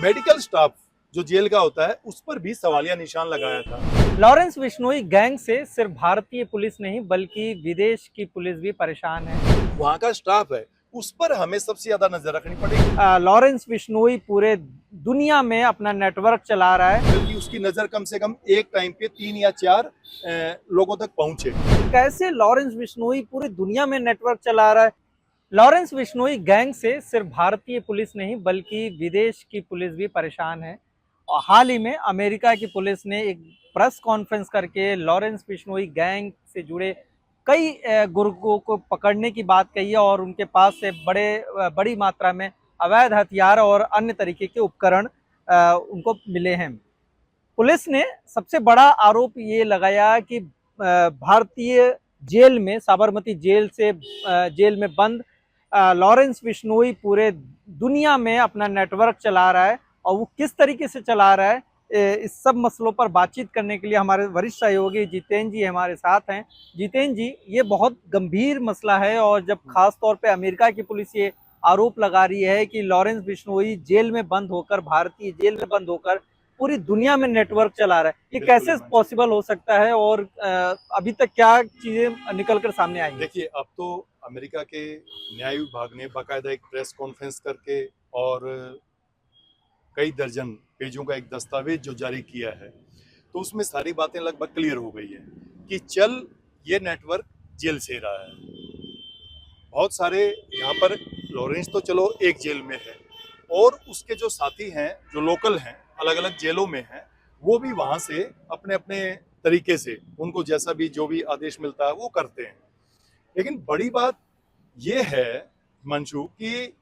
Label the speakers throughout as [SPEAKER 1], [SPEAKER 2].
[SPEAKER 1] Medical staff जो jail का होता है उस पर भी सवालिया निशान लगाया था।
[SPEAKER 2] लॉरेंस बिश्नोई गैंग से सिर्फ भारतीय पुलिस नहीं बल्कि विदेश की पुलिस भी परेशान है।
[SPEAKER 1] वहाँ का स्टाफ है, उस पर हमें सबसे ज्यादा नजर रखनी पड़ेगी।
[SPEAKER 2] लॉरेंस बिश्नोई पूरे दुनिया में अपना नेटवर्क चला रहा है।
[SPEAKER 1] क्योंकि उसकी नजर कम से कम एक टाइम पे 3 या 4 लोगों तक पहुंचे।
[SPEAKER 2] कैसे लॉरेंस बिश्नोई पूरी दुनिया में नेटवर्क चला रहा है। लॉरेंस बिश्नोई गैंग से सिर्फ भारतीय पुलिस नहीं बल्कि विदेश की पुलिस भी परेशान है। और हाल ही में अमेरिका की पुलिस ने एक प्रेस कॉन्फ्रेंस करके लॉरेंस बिश्नोई गैंग से जुड़े कई गुर्गों को पकड़ने की बात कही है और उनके पास से बड़ी मात्रा में अवैध हथियार और अन्य तरीके के उपकरण उनको मिले हैं। पुलिस ने सबसे बड़ा आरोप ये लगाया कि भारतीय जेल में, साबरमती जेल में बंद लॉरेंस बिश्नोई पूरे दुनिया में अपना नेटवर्क चला रहा है और वो किस तरीके से चला रहा है, इस सब मसलों पर बातचीत करने के लिए हमारे वरिष्ठ सहयोगी जितेंद्र जी हमारे साथ हैं। जितेंद्र जी, ये बहुत गंभीर मसला है और जब खास तौर पे अमेरिका की पुलिस ये आरोप लगा रही है कि लॉरेंस बिश्नोई जेल में बंद होकर, भारतीय जेल में बंद होकर पूरी दुनिया में नेटवर्क चला रहा है, ये कैसे पॉसिबल हो सकता है और अभी तक क्या चीजें निकल कर सामने आई?
[SPEAKER 1] देखिए, अब तो अमेरिका के न्याय विभाग ने बाकायदा एक प्रेस कॉन्फ्रेंस करके और कई दर्जन पेजों का एक दस्तावेज जो जारी किया है, तो उसमें सारी बातें लगभग क्लियर हो गई है कि चल ये नेटवर्क जेल से रहा है। बहुत सारे यहाँ पर लॉरेंस तो चलो एक जेल में है और उसके जो साथी हैं जो लोकल हैं अलग अलग जेलों में हैं, वो भी वहाँ से अपने अपने तरीके से उनको जैसा भी जो भी आदेश मिलता है वो करते हैं। लेकिन बड़ी बात ये है मंशू कि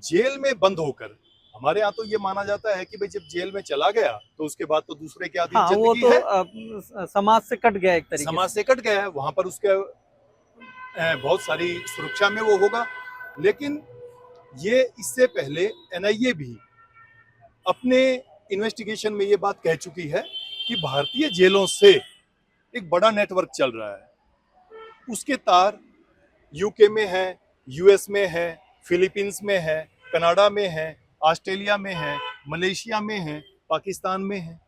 [SPEAKER 1] जेल में बंद होकर, हमारे यहाँ तो ये माना जाता है कि भाई जब जेल में चला गया तो उसके बाद तो दूसरे के अधीन जिंदगी
[SPEAKER 2] वो तो समाज से कट गया, एक तरीके
[SPEAKER 1] समाज से कट गया है, वहां पर उसके बहुत सारी सुरक्षा में वो होगा। लेकिन ये इससे पहले एनआईए भी अपने इन्वेस्टिगेशन में ये बात कह चुकी है कि भारतीय जेलों से एक बड़ा नेटवर्क चल रहा है। उसके तार यूके में है, यूएस में है, फिलीपींस में है, कनाडा में है, ऑस्ट्रेलिया में है, मलेशिया में है, पाकिस्तान में है।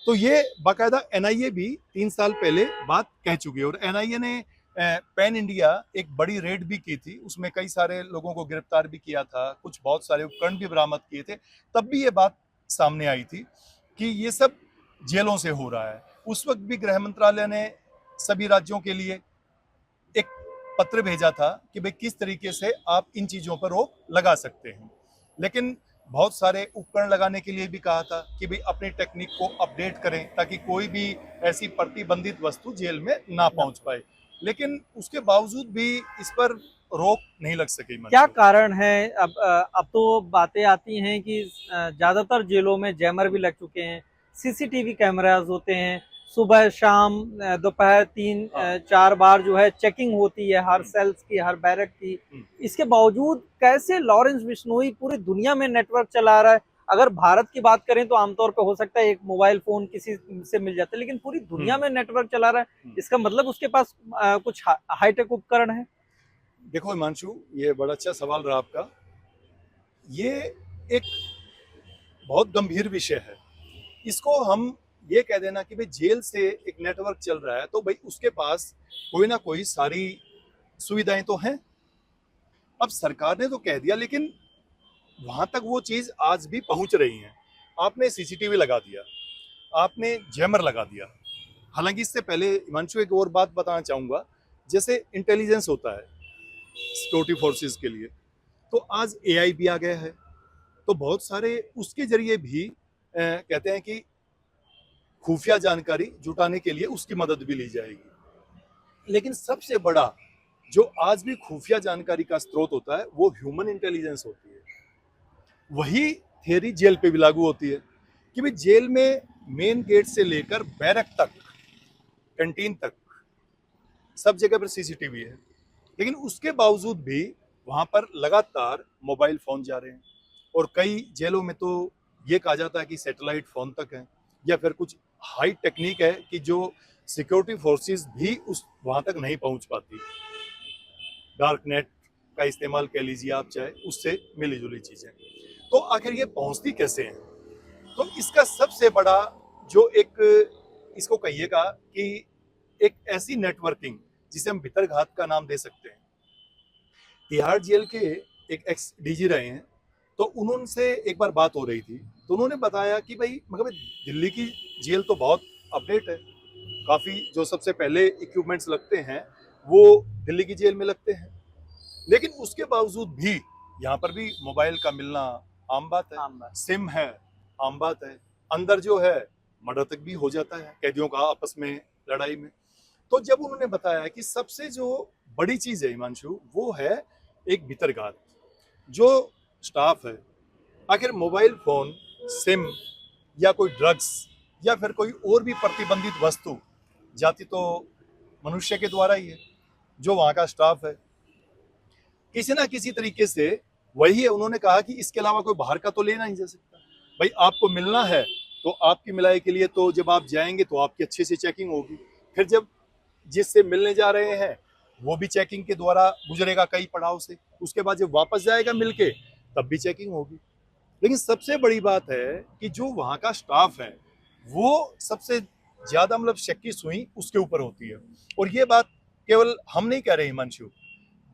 [SPEAKER 1] तो ये बाकायदा एनआईए भी 3 साल पहले बात कह चुकी है और एनआईए ने पैन इंडिया एक बड़ी रेड भी की थी, उसमें कई सारे लोगों को गिरफ्तार भी किया था, कुछ बहुत सारे उपकरण भी बरामद किए थे। तब भी ये बात सामने आई थी कि ये सब जेलों से हो रहा है। उस वक्त भी गृह मंत्रालय ने सभी राज्यों के लिए एक पत्र भेजा था कि भाई किस तरीके से आप इन चीजों पर रोक लगा सकते हैं। लेकिन बहुत सारे उपकरण लगाने के लिए भी कहा था कि भाई अपनी टेक्निक को अपडेट करें ताकि कोई भी ऐसी प्रतिबंधित वस्तु जेल में ना पहुंच पाए। लेकिन उसके बावजूद भी इस पर रोक नहीं लग सकी।
[SPEAKER 2] क्या कारण है? अब तो बातें आती हैं कि ज्यादातर जेलों में जैमर भी लग चुके हैं, सीसीटीवी कैमरास होते हैं, सुबह शाम दोपहर 3-4 बार जो है चेकिंग होती है हर सेल्स की, हर बैरक की। इसके बावजूद कैसे लॉरेंस बिश्नोई पूरी दुनिया में नेटवर्क चला रहा है? अगर भारत की बात करें तो आमतौर पे हो सकता है एक मोबाइल फोन किसी से मिल जाता है, लेकिन पूरी दुनिया में नेटवर्क चला रहा है, इसका मतलब उसके पास कुछ हाईटेक उपकरण है।
[SPEAKER 1] देखो हिमांशु, ये बड़ा अच्छा सवाल रहा आपका। ये एक बहुत गंभीर विषय है। इसको हम ये कह देना कि भाई जेल से एक नेटवर्क चल रहा है तो भाई उसके पास कोई ना कोई सारी सुविधाएं तो हैं। अब सरकार ने तो कह दिया, लेकिन वहां तक वो चीज आज भी पहुंच रही है। आपने सीसीटीवी लगा दिया, आपने जैमर लगा दिया। हालांकि इससे पहले हिमांशु एक और बात बताना चाहूंगा, जैसे इंटेलिजेंस होता है सिक्योरिटी फोर्सेस के लिए, तो आज एआई भी आ गया है, तो बहुत सारे उसके जरिए भी कहते हैं कि खुफिया जानकारी जुटाने के लिए उसकी मदद भी ली जाएगी। लेकिन सबसे बड़ा जो आज भी खुफिया जानकारी का स्रोत होता है वो ह्यूमन इंटेलिजेंस होती है। वही थियरी जेल पे भी लागू होती है कि भाई जेल में मेन गेट से लेकर बैरक तक, कैंटीन तक, सब जगह पर सीसीटीवी है। लेकिन उसके बावजूद भी वहां पर लगातार मोबाइल फोन जा रहे हैं और कई जेलों में तो ये कहा जाता है कि सैटेलाइट फोन तक है या फिर कुछ हाई टेक्निक है कि जो सिक्योरिटी फोर्सेस भी उस वहां तक नहीं पहुंच पाती। डार्क नेट का इस्तेमाल कह लीजिए आप चाहे, उससे मिली जुली चीजें। तो आखिर ये पहुंचती कैसे हैं? तो इसका सबसे बड़ा जो एक इसको कहिएगा कि एक ऐसी नेटवर्किंग जिसे हम भितरघात का नाम दे सकते हैं। तिहाड़ जेल के एक एक्स डीजी रहे हैं, तो उनसे एक बार बात हो रही थी, तो उन्होंने बताया कि भाई मगर दिल्ली की जेल तो बहुत अपडेट है, काफ़ी जो सबसे पहले इक्विपमेंट्स लगते हैं वो दिल्ली की जेल में लगते हैं, लेकिन उसके बावजूद भी यहाँ पर भी मोबाइल का मिलना आम बात है,
[SPEAKER 2] आम बात।
[SPEAKER 1] सिम है आम बात है, अंदर जो है मर्डर तक भी हो जाता है कैदियों का आपस में लड़ाई में। तो जब उन्होंने बताया कि सबसे जो बड़ी चीज है हिमांशु, वो है एक भीतरघात। जो स्टाफ है, आखिर मोबाइल फोन, सिम या कोई ड्रग्स या फिर कोई और भी प्रतिबंधित वस्तु जाती तो मनुष्य के द्वारा ही है, जो वहाँ का स्टाफ है किसी ना किसी तरीके से वही है। उन्होंने कहा कि इसके अलावा कोई बाहर का तो लेना ही जा सकता। भाई आपको मिलना है तो आपकी मिलाई के लिए तो जब आप जाएंगे तो आपकी अच्छे से चेकिंग होगी, फिर जब जिससे मिलने जा रहे हैं वो भी चेकिंग के द्वारा गुजरेगा कई पड़ाव से, उसके बाद जब वापस जाएगा मिलके तब भी चेकिंग होगी। लेकिन सबसे बड़ी बात है कि जो वहाँ का स्टाफ है वो सबसे ज्यादा मतलब शक की सुई उसके ऊपर होती है। और ये बात केवल हम नहीं कह रहे हिमांशु,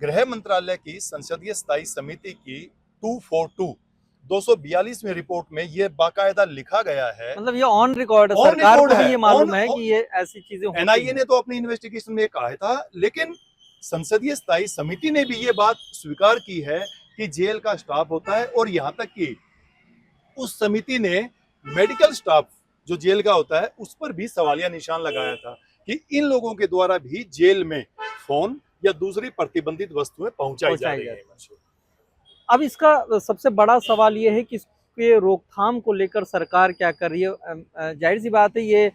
[SPEAKER 1] गृह मंत्रालय की संसदीय स्थायी समिति की 242 रिपोर्ट में ये बाकायदा लिखा गया है।
[SPEAKER 2] मतलब ये ऑन रिकॉर्ड है,
[SPEAKER 1] On
[SPEAKER 2] सरकार को
[SPEAKER 1] record
[SPEAKER 2] भी
[SPEAKER 1] है,
[SPEAKER 2] ये मालूम
[SPEAKER 1] on-
[SPEAKER 2] है कि ये ऐसी चीजें होती
[SPEAKER 1] एनआईए
[SPEAKER 2] हैं।
[SPEAKER 1] ने तो अपनी इन्वेस्टिगेशन में कहा था, लेकिन संसदीय स्थायी समिति ने भी ये बात स्वीकार की है कि जेल का स्टाफ होता है। और यहाँ तक कि उस समिति ने मेडिकल स्टाफ जो जेल का होता है उस पर भी सवालिया निशान लगाया था कि इन लोगों के द्वारा भी जेल में फोन या दूसरी प्रतिबंधित वस्तुएं पहुंचाई जा रही है।
[SPEAKER 2] अब इसका सबसे बड़ा सवाल ये है कि इसके रोकथाम को लेकर सरकार क्या कर रही है। जाहिर सी बात है, ये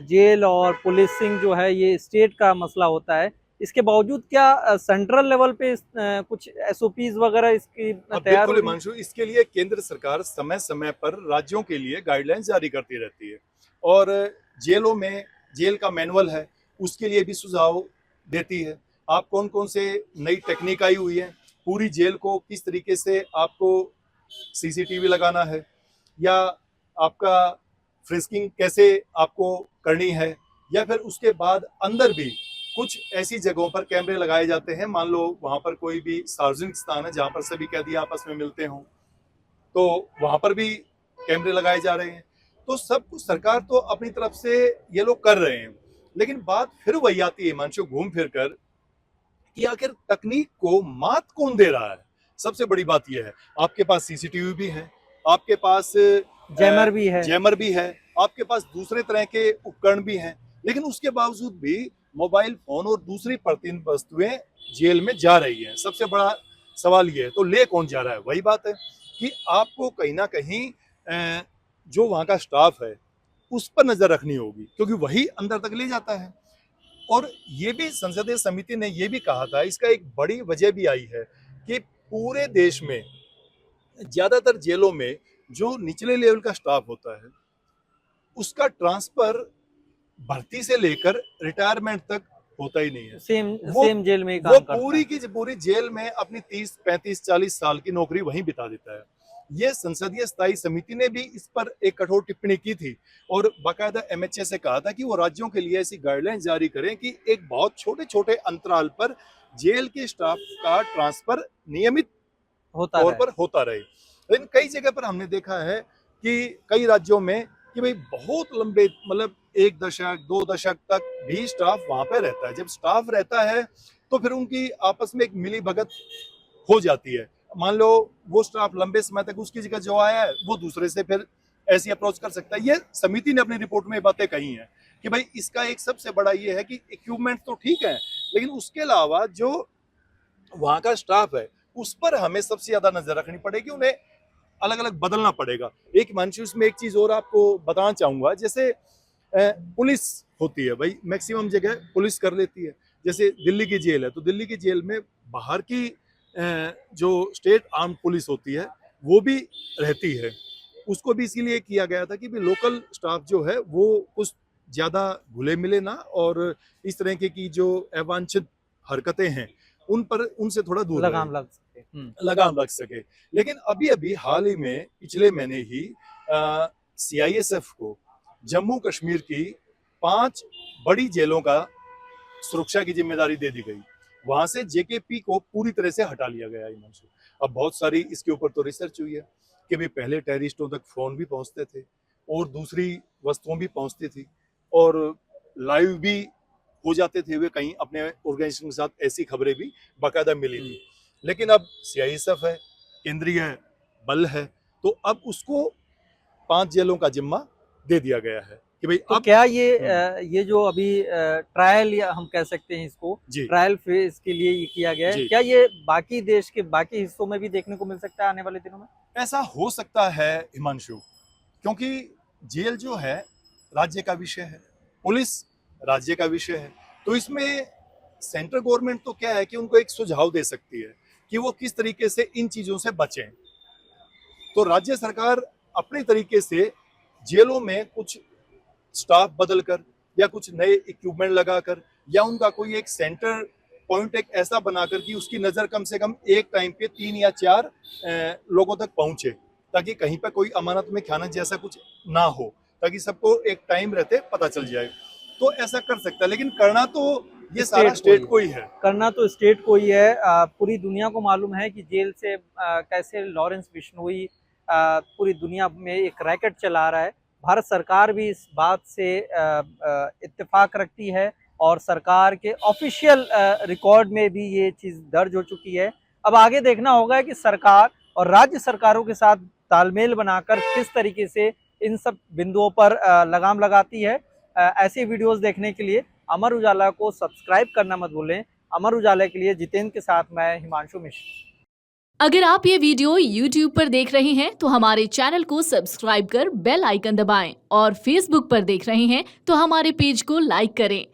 [SPEAKER 2] जेल और पुलिसिंग जो है ये स्टेट का मसला होता है। इसके बावजूद क्या सेंट्रल लेवल पे कुछ एसओपीज वगैरह इसकी तैयार हो
[SPEAKER 1] बिल्कुल
[SPEAKER 2] रही है?
[SPEAKER 1] हिमांशु, इसके लिए केंद्र सरकार समय समय पर राज्यों के लिए गाइडलाइंस जारी करती रहती है और जेलों में जेल का मैनुअल है उसके लिए भी सुझाव देती है। आप कौन कौन से नई टेक्निक आई हुई है, पूरी जेल को किस तरीके से आपको सीसीटीवी लगाना है या आपका फ्रिस्किंग कैसे आपको करनी है, या फिर उसके बाद अंदर भी कुछ ऐसी जगहों पर कैमरे लगाए जाते हैं। मान लो वहां पर कोई भी सार्वजनिक स्थान है जहां पर सभी कैदी आपस में मिलते हों, तो वहां पर भी कैमरे लगाए जा रहे हैं। तो सब कुछ सरकार तो अपनी तरफ से ये लोग कर रहे हैं, लेकिन बात फिर वही आती है हिमांशु घूम फिर कर कि आखिर तकनीक को मात कौन दे रहा है। सबसे बड़ी बात यह है, आपके पास सीसीटीवी भी है, आपके पास जैमर भी है, आपके पास दूसरे तरह के उपकरण भी हैं, लेकिन उसके बावजूद भी मोबाइल फोन और दूसरी प्रतिबंधित वस्तुएं जेल में जा रही हैं। सबसे बड़ा सवाल ये है, तो ले कौन जा रहा है। वही बात है कि आपको कहीं ना कहीं जो वहाँ का स्टाफ है उस पर नजर रखनी होगी, क्योंकि वही अंदर तक ले जाता है। और ये भी संसदीय समिति ने ये भी कहा था, इसका एक बड़ी वजह भी आई है कि पूरे देश में ज्यादातर जेलों में जो निचले लेवल का स्टाफ होता है उसका ट्रांसफर भर्ती से लेकर रिटायरमेंट तक होता ही नहीं है।
[SPEAKER 2] सेम जेल में काम
[SPEAKER 1] वो
[SPEAKER 2] करता
[SPEAKER 1] पूरी
[SPEAKER 2] है।
[SPEAKER 1] की पूरी जेल में अपनी 30, 35, 40 साल की नौकरी वहीं बिता देता है। ये संसदीय स्थायी समिति ने भी इस पर एक कठोर टिप्पणी की थी और बाकायदा एमएचए से कहा था कि वो राज्यों के लिए ऐसी गाइडलाइंस जारी करें कि एक बहुत छोटे छोटे अंतराल पर जेल के स्टाफ का ट्रांसफर नियमित तौर पर होता रहे। लेकिन कई जगह पर हमने देखा है कि कई राज्यों में कि भाई बहुत लंबे मतलब 1 दशक 2 दशक तक भी स्टाफ वहां पे रहता है। जब स्टाफ रहता है तो फिर उनकी आपस में एक मिली भगत हो जाती है। मान लो वो स्टाफ लंबे समय तक उसकी जगह जो आया है वो दूसरे से फिर ऐसी अप्रोच कर सकता है। ये समिति ने अपनी रिपोर्ट में बातें कही हैं कि भाई इसका एक सबसे बड़ा ये है कि इक्विपमेंट तो ठीक है, लेकिन उसके अलावा जो वहाँ का स्टाफ है उस पर हमें सबसे ज्यादा नजर रखनी पड़ेगी, उन्हें अलग अलग बदलना पड़ेगा। एक हिमांशु इसमें एक चीज और आपको बताना चाहूंगा, जैसे पुलिस होती है भाई मैक्सिमम जगह पुलिस कर लेती है। जैसे दिल्ली की जेल है तो दिल्ली की जेल में बाहर की जो स्टेट आर्म पुलिस होती है वो भी रहती है। उसको भी इसीलिए किया गया था कि भी लोकल स्टाफ जो है वो कुछ ज्यादा घुले मिले ना और इस तरह की जो अवांछित हरकतें हैं उन पर उनसे थोड़ा दूर
[SPEAKER 2] लगाम
[SPEAKER 1] रहे।
[SPEAKER 2] लग सके।
[SPEAKER 1] लगाम रख सके। लेकिन अभी अभी हाल ही में पिछले महीने ही CISF को जम्मू कश्मीर की 5 बड़ी जेलों का सुरक्षा की जिम्मेदारी दे दी गई। वहां से JKP को पूरी तरह से हटा लिया गया हिमांशु। अब बहुत सारी इसके ऊपर तो रिसर्च हुई है कि भाई पहले टेररिस्टों तक फोन भी पहुंचते थे और दूसरी वस्तुएं भी पहुंचती थी और लाइव भी हो जाते थे वे कहीं अपने ऑर्गेनाइजेशन के साथ, ऐसी खबरें भी बाकायदा मिली थी। लेकिन अब CISF है, केंद्रीय बल है, तो अब उसको 5 जेलों का जिम्मा दे दिया गया है कि भाई
[SPEAKER 2] तो
[SPEAKER 1] अब
[SPEAKER 2] क्या ये जो अभी ट्रायल या हम कह सकते हैं इसको
[SPEAKER 1] जी
[SPEAKER 2] ट्रायल फेज के लिए ये किया गया है,
[SPEAKER 1] जी।
[SPEAKER 2] क्या ये बाकी देश के बाकी हिस्सों में भी देखने को मिल सकता है आने वाले दिनों में?
[SPEAKER 1] ऐसा हो सकता है हिमांशु, क्योंकि जेल जो है राज्य का विषय है, पुलिस राज्य का विषय है, तो इसमें सेंट्रल गवर्नमेंट तो क्या है कि उनको एक सुझाव दे सकती है कि वो किस तरीके से इन चीजों से बचें। तो राज्य सरकार अपने तरीके से जेलों में कुछ स्टाफ बदलकर या कुछ नए इक्विपमेंट लगाकर या उनका कोई एक सेंटर पॉइंट एक ऐसा बनाकर कि उसकी नजर कम से कम एक टाइम पे 3 या 4 लोगों तक पहुंचे, ताकि कहीं पर कोई अमानत में खाना जैसा कुछ ना हो, ताकि सबको एक टाइम रहते पता चल जाए। तो ऐसा कर सकता है, लेकिन करना तो ये सारा स्टेट को ही है।
[SPEAKER 2] करना तो स्टेट को ही है। पूरी दुनिया को मालूम है कि जेल से कैसे लॉरेंस बिश्नोई पूरी दुनिया में एक रैकेट चला रहा है। भारत सरकार भी इस बात से इत्तेफाक रखती है और सरकार के ऑफिशियल रिकॉर्ड में भी ये चीज़ दर्ज हो चुकी है। अब आगे देखना होगा कि सरकार और राज्य सरकारों के साथ तालमेल बनाकर किस तरीके से इन सब बिंदुओं पर लगाम लगाती है। ऐसे वीडियोस देखने के लिए अमर उजाला को सब्सक्राइब करना मत भूलें। अमर उजाला के लिए जितेंद्र के साथ मैं हिमांशु मिश्र।
[SPEAKER 3] अगर आप ये वीडियो YouTube पर देख रहे हैं तो हमारे चैनल को सब्सक्राइब कर बेल आइकन दबाएं और Facebook पर देख रहे हैं तो हमारे पेज को लाइक करें।